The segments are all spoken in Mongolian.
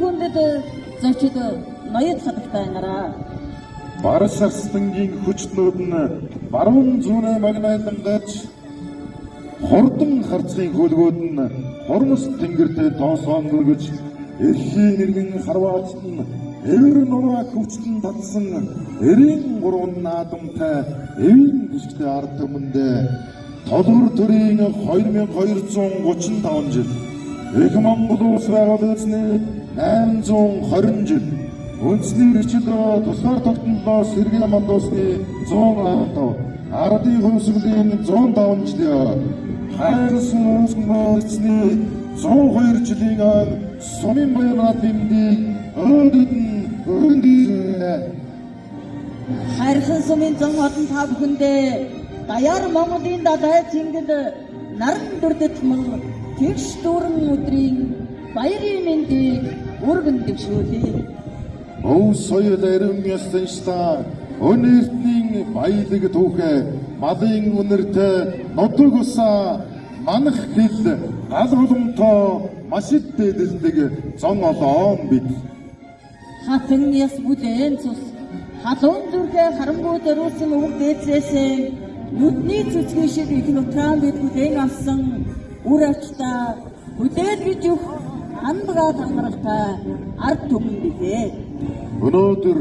хүндэд зочид ноёд хадагтайнараа. Барс арслангийн хүчнүүд нь баруун зүүнээ магнайлан гаж хордон харцгийн хөлгүүд нь хормос тэнгэртэй тоосоон гөргөж эрхийн нэргэн харваач нь эвэр нураа хүчтэн татсан эрийн гурван наадамтай эвийн гүшгтэй ард түмэндээ толгор төрийн 2235 жил их Монгол улс байгуулагдсны 820 жил үндэсний эрхчлөө тусгаар тогтнолоо сэргээ мандуусны 115 ардын хувьсгалын 105 жилийн хайрсан улсны 102 жилийн сумын баяраа бимдийг өргөндөө Хайрхан сумын зам олон та бүхэндээ даяар Монголын дадай цэнгэл наран дүрдэтгэн тэгш дүүрэн өдрийн баярын мэндийг өргөндөшүүлээ. Өв соёл эрен ястан ста өнөртний баялаг түүхэ малын үнэртэй нутаг усаа манах хэл гал боломтоо машид дээдэлдэг зон олоон бид. Хатан яс бүлээн цус халуун зүрхээ харамгүй зориулсан үг дээдлээсээ нүдний цэцгийн шиг их нутраан бид бүлээн авсан үр ачтаа бүлээл гэж өг ханбага тамралтай ард түмэн билээ. Өнөөдөр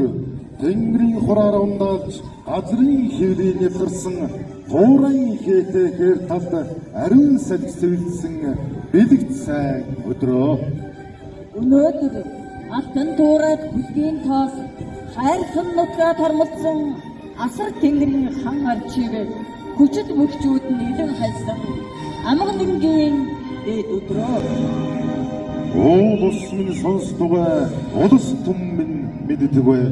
Тэнгэрийн хураар ундaalж газрын хөвлийг нэвтэрсэн туурын хээтэй хэр талд ариун салхисвэлсэн бэлэгт сайн өдрөө. Өнөөдөр алтан туурайд хүлгийн тоос хайрхан нутгаа тармалсан асар тэнгэрийн хан арчиг хүчит мөхчүүд нь илэн хайсан амга нэмгийн дээд өдрөө. Улс минь сонсдогой улс түм минь мэддэггүй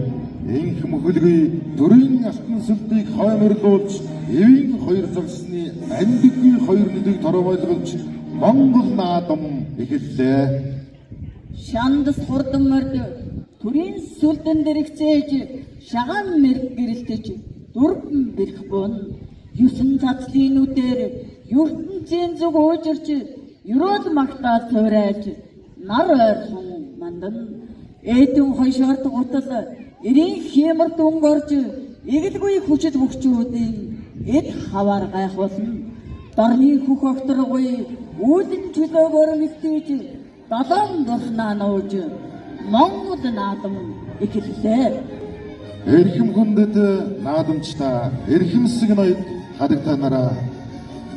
инх мөхөлгүй төрийн алтан сүлдийг хойморлуулж эвийн хоёр загсны андиггүй хоёр нүдийг тороомойлгож Монгол наадам эхэллээ. Шандас хурдан морд төрийн сүлдэн дэрэгцээж шагаан мэрэг гэрэлтэж дурбан бэрх бун 9 цацлын нүдээр ертөнцийн зүг уужирч ерөөл магтаа цорайлж нар ойрхон мандан эдэн хойшоорт гутал эрийн хэмэр дүнгорж эгэлгүй хүчит мөхчүүдийн эд хаваар гайхуулна дорны хөх огторгүй үүдэн чөлөөгөөр мэгтээж долоон дурснаа нууж Монгол наадам эхэллээ. Эрхэм хүндэт наадамчтай эрхэмсэг ноёд хадагтанараа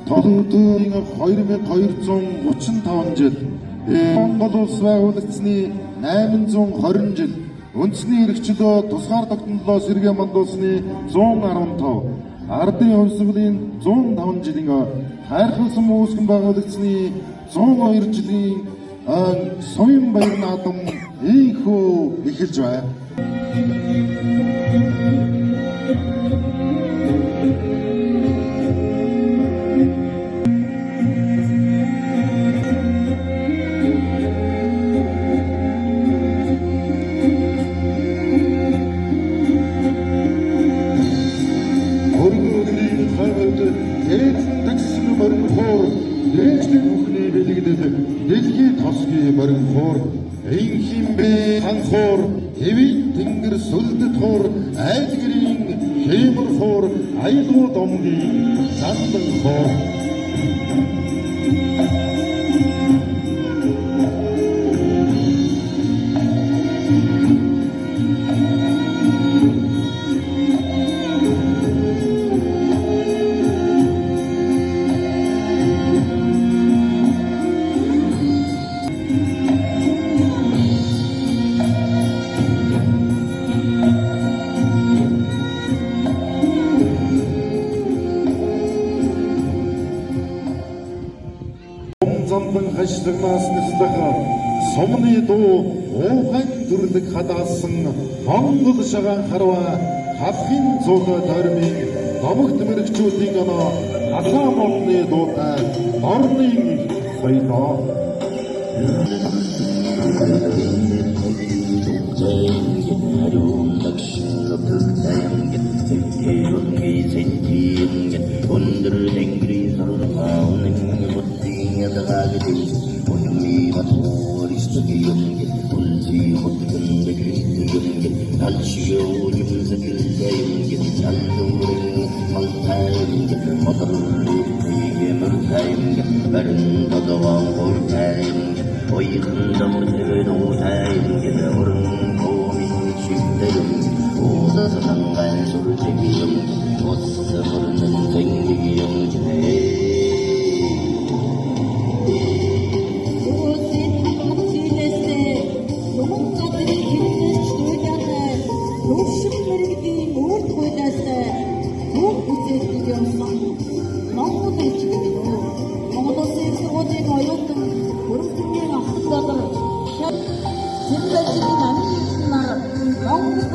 толгойн 2235 жил Монгол улс байгуулагдсны 820 жил үндэсний эрхчлөө тусгаар тогтнолоо сэргээ мандуусны 115 ардын хувьсгалын 105 жилийн хайрхан сум үүсгэн байгуулагдсны 102 жилийн сумын баяр наадам ийхүү эхэлж байна. Дэлхийн тосгийн морин хуур, эйнхим бэ ханхуур, эвийн тэнгэр сүлдэт хуур, айлгэрийн хэмэр хуур, айлгуу домгийн зандан хуур. Замдан хашлагнаас нэслэх сумны дуу уухайн төрлөг хадаасан Монгол шагаан харваа халахын цуглаа тойрмын домогт мэрэгчүүдийн оноо хасаа молны дуутай орны баялаа. Unmi matur istugiyum, unsi 갈치요 김새길대임긴 잔둥을 망타임긴 모들리게 망타임긴 마른 더더왕 골타임긴 오이큰다무 대동타임긴 오른 고민 쉽대임긴 오다서 상간 솔직이용긴 옷서 모르는 생기용긴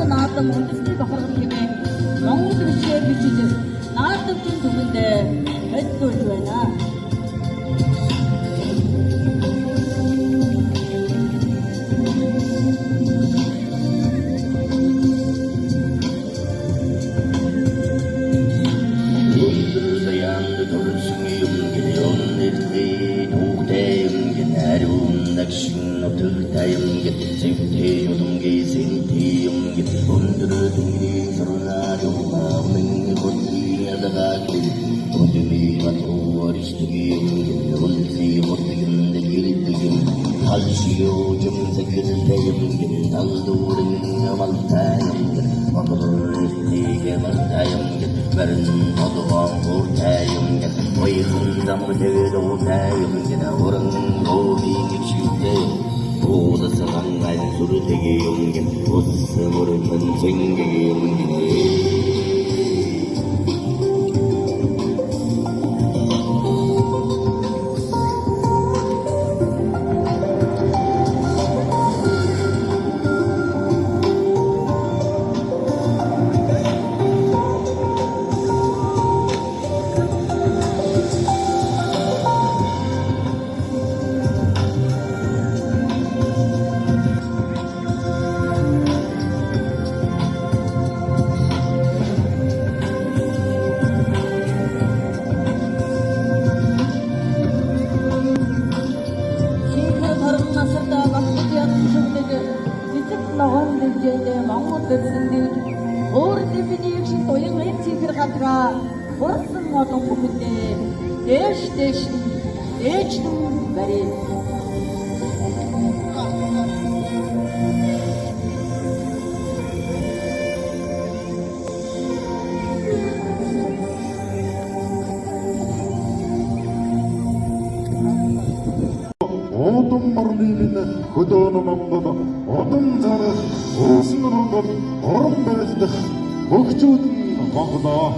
나왔던 모습을 바꾸는 김에 영웅들 시에 비치듯 나왔던 분 누군데 뱃돌 좋아나 들다용게 생태 요동게 생태 용게 온들을 동리 서로나려가 맹 걷기하다가 어둠이 맞고 어리시기 용게 온시 못되겠는데 일뜨긴 갈시요 점색을 대용게 날도는 말타용게 오늘을 뛰게 말타용게 마른 어두왕 골타용게 오이큰 담을 대회도 타용게 오른 고비 깁시대 오다서 강간 소리 되게 용기 옷을 모르는 생각이 용기네 Бурсан олон бүхэндээ дээш барь. Одон морнын хөдөөнө Монгол одон зарах уусан руу орон байлдах бөгчүүд нь Монголоо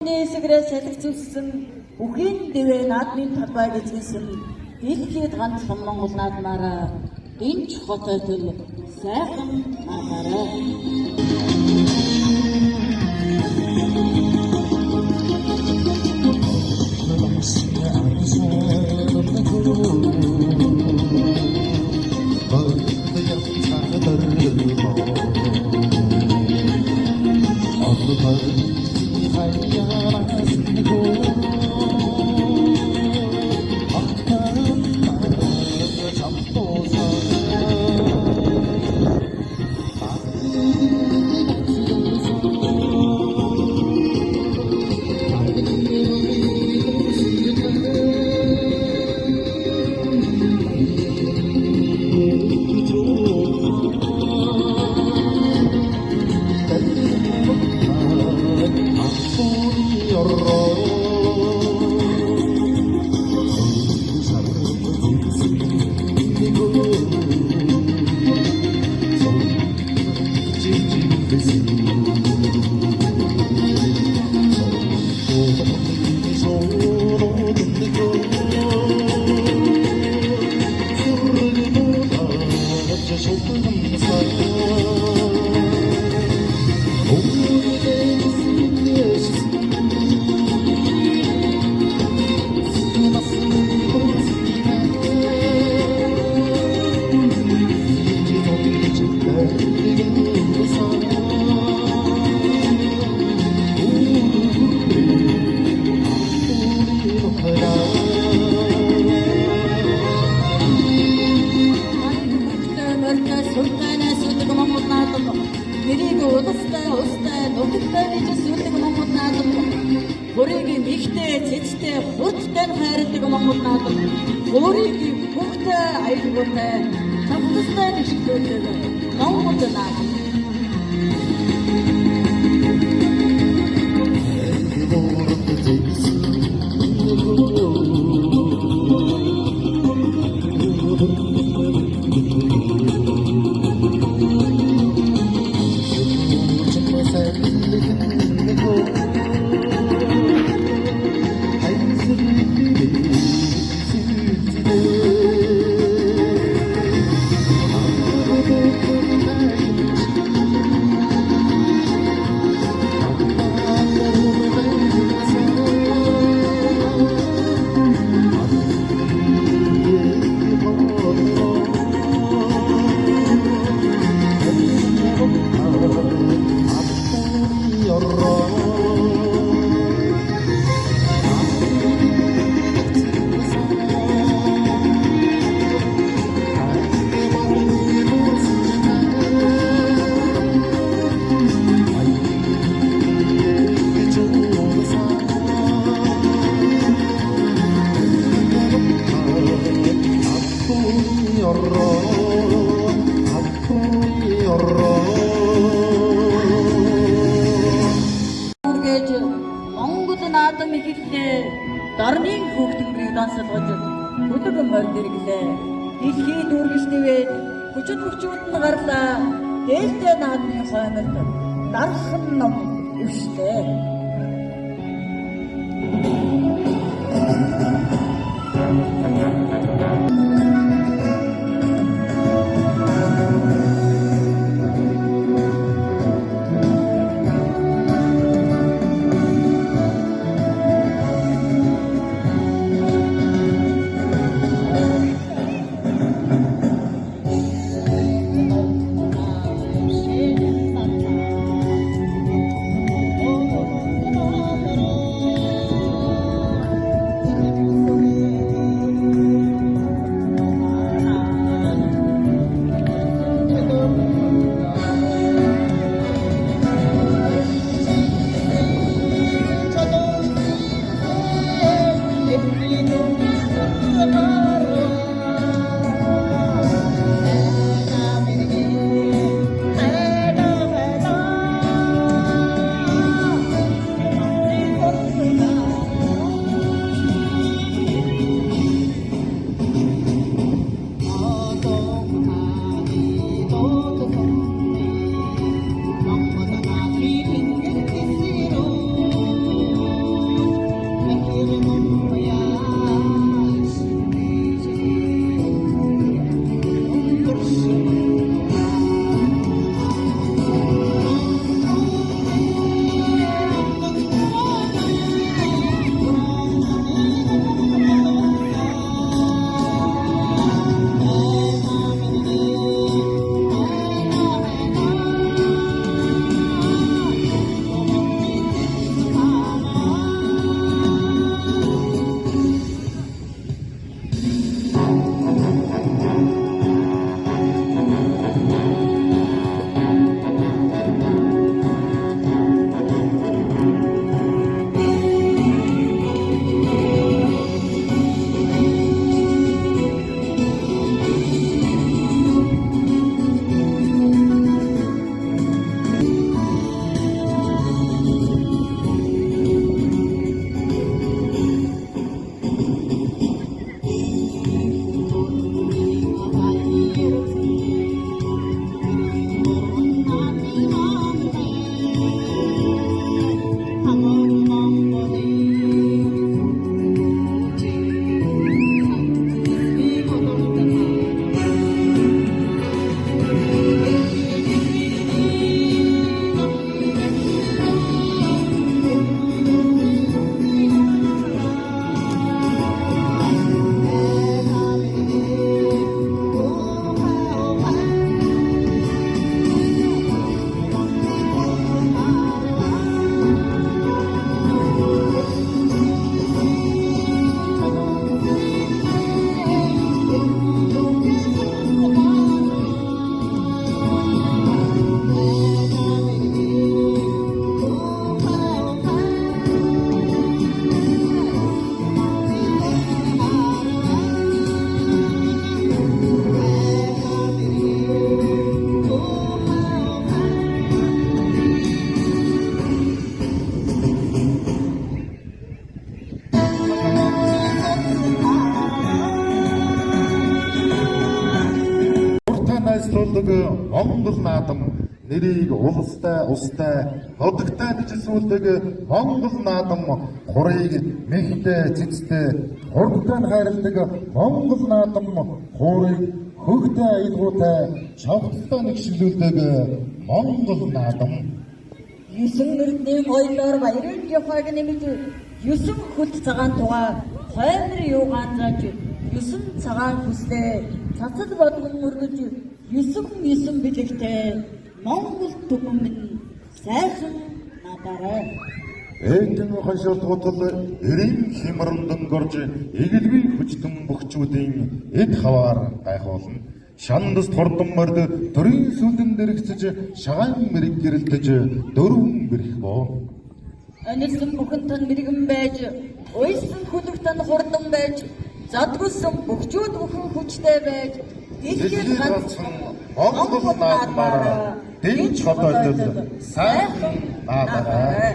Нэсгэрээ салгицүүлсэн бүхий дэвэ наадмын талбай эзэмсэн дэлхийд ганцхан Монгол наадмаараа энэ хотод сайхан маараа. Өөрийн ихтэй, цэцтэй, хуттай хайрладаг Монгол наадам. Өөрийн бүхтэй аюултай, чамдастай нэшлүүлдэг Монгол наадам. Монгол наадам ихэвчлэн дорны хөгжмийг дансалгаж бүлэг морд ирэглээ. Дэлхийд үргэлжлэвээд хүчит хүчүүд нь гарлаа. Дээлтэй наадмын хоймолд дархан ном өвчтэй. сайжруулдаг Монгол наадам нэрийг устай нодогтой гэж зүйлдэг Монгол наадам хурыг мэгтэй цэцтэй хурдтай хайрладаг Монгол наадам хурыг хөгтэй аялгуутай чавхтай нэгшлүүлдэг Монгол наадам 9 мөрдний гоёлоор баярын явахыг нэмж 9 хөлт цагаан тугаа хоймор юугаан зааж 9 цагаан хүслээ цацал болгон мөргөж 9 бэлэгтэй Монгол түмэн минь сайхан надаарай. Ээдэн хашаалтготол эрийн хямрандан горж эгэлбийн хүчтэн бөхчүүдийн эд хаваар гайхуулна. Шандас тордон морд төрийн сүлдэн дэрэгцэж шагаан мэрэг гэрэлтэж дөрвөн бэрх боо. Анилсан бүхэнтэн мэрэгэн байж, уйсан хүлэгтэн хурдан байж, задгүйсэн бөхчүүд бүхэн хүчтэй байж, дэлхийд ганцхан Монгол наадмаараа дэнч хотойтол сайхан наадаарай.